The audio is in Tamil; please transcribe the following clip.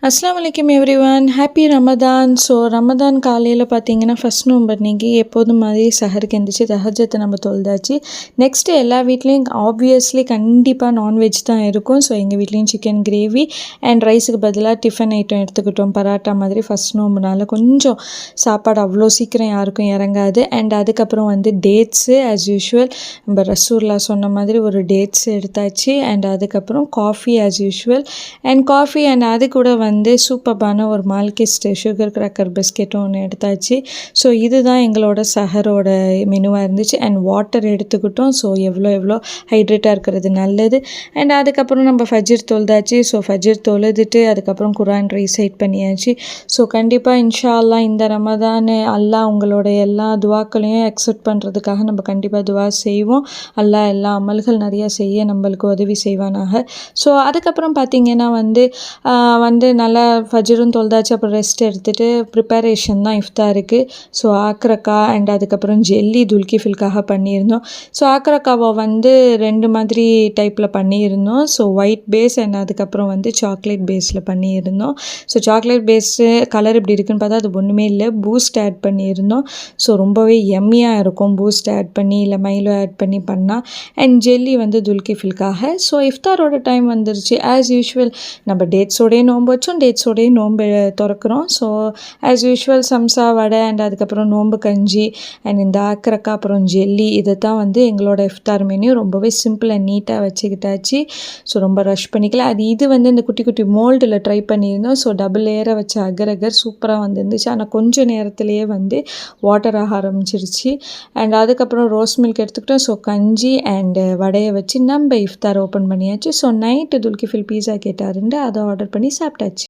அஸ்ஸலாமு அலைக்கும் everyone. Happy Ramadan. So Ramadan காலையில் பார்த்தீங்கன்னா ஃபஸ்ட் நோம்பு அன்றைக்கி எப்போதும் மாதிரி சஹருக்கு எந்திரிச்சு தஹஜத்தை நம்ம தொழுதாச்சு. நெக்ஸ்ட்டு எல்லா வீட்லேயும் ஆப்வியஸ்லி கண்டிப்பாக நான்வெஜ் தான் இருக்கும். ஸோ எங்கள் வீட்லேயும் சிக்கன் கிரேவி அண்ட் ரைஸுக்கு பதிலாக டிஃபன் ஐட்டம் எடுத்துக்கிட்டோம். பராட்டா மாதிரி ஃபஸ்ட் நோம்புனால கொஞ்சம் சாப்பாடு அவ்வளோ சீக்கிரம் யாருக்கும் இறங்காது. அண்ட் அதுக்கப்புறம் வந்து டேட்ஸு ஆஸ் யூஷுவல் நம்ம ரசூல்லா சொன்ன மாதிரி ஒரு டேட்ஸ் எடுத்தாச்சு. அண்ட் அதுக்கப்புறம் coffee as usual and coffee and அது கூட வந்து சூப்பர்பான ஒரு மால்கிஸ்ட் சுகர் கிராக்கர் பிஸ்கெட்டும் ஒன்று எடுத்தாச்சு. ஸோ இதுதான் எங்களோட சஹரோட மெனுவாக இருந்துச்சு. அண்ட் வாட்டர் எடுத்துக்கிட்டோம். ஸோ எவ்வளோ ஹைட்ரேட்டாக இருக்கிறது நல்லது. அண்ட் அதுக்கப்புறம் நம்ம ஃபஜ்ர் தொழுதாச்சு. ஸோ ஃபஜ்ர் தொழுதுட்டு அதுக்கப்புறம் குரான் ரீசைட் பண்ணியாச்சு. ஸோ கண்டிப்பாக இன்ஷா அல்லாஹ் இந்த ரமதான் அல்லாஹ் உங்களோட எல்லா துவாக்களையும் அக்செப்ட் பண்ணுறதுக்காக நம்ம கண்டிப்பாக துவா செய்வோம். அல்லாஹ் எல்லா அமல்கள் நிறையா செய்ய நம்மளுக்கு உதவி செய்வானாக. ஸோ அதுக்கப்புறம் பார்த்திங்கன்னா வந்து நல்லா ஃபஜ்ரும் தொழுதாச்சு. அப்புறம் ரெஸ்ட் எடுத்துகிட்டு ப்ரிப்பரேஷன் தான் இஃப்தாருக்கு. ஸோ ஆக்ரக்கா அண்ட் அதுக்கப்புறம் ஜெல்லி துல்கிஃபில்காக பண்ணியிருந்தோம். ஸோ ஆக்ரக்காவை வந்து 2 மாதிரி டைப்பில் பண்ணியிருந்தோம். ஸோ ஒயிட் பேஸ் அண்ட் அதுக்கப்புறம் வந்து சாக்லேட் பேஸில் பண்ணியிருந்தோம். ஸோ சாக்லேட் பேஸு கலர் இப்படி இருக்குன்னு பார்த்தா அது ஒன்றுமே இல்லை, பூஸ்ட் ஆட் பண்ணியிருந்தோம். ஸோ ரொம்பவே எம்மியாக இருக்கும் பூஸ்ட் ஆட் பண்ணி இல்லை மைலோ ஆட் பண்ணி பண்ணால். அண்ட் ஜெல்லி வந்து துல்கிஃபில்காக. ஸோ இஃப்தாரோட டைம் வந்துருச்சு. ஆஸ் யூஷுவல் நம்ம டேட்ஸோடய நோன்பு வச்சோம், டேட்ஸோடய நோன்பு திறக்கிறோம். So as usual samosa vada and அதுக்கப்புறம் நோன்பு கஞ்சி அண்ட் இந்த ஆக்ரக்கா அப்புறம் ஜெல்லி இதை தான் வந்து எங்களோட இஃப்தார் மெனு. ரொம்பவே சிம்பிள் அண்ட் நீட்டாக வச்சுக்கிட்டாச்சு. ஸோ ரொம்ப ரஷ் பண்ணிக்கல. இது வந்து இந்த குட்டி குட்டி மோல்டில் ட்ரை பண்ணியிருந்தோம். ஸோ டபுள் லேயராக வச்ச அகர் சூப்பராக வந்துருந்துச்சு. ஆனால் கொஞ்சம் நேரத்துலேயே வந்து வாட்டர் ஆக ஆரம்பிச்சிருச்சு. அண்ட் அதுக்கப்புறம் ரோஸ் மில்க் எடுத்துக்கிட்டோம். ஸோ கஞ்சி அண்டு வடையை வச்சு நம்ம இஃப்தார் ஓப்பன் பண்ணியாச்சு. ஸோ நைட்டு துல்கிஃபில் பீஸா கேட்டாருண்டு அதை ஆர்டர் பண்ணி சாப்பிட்டாச்சு.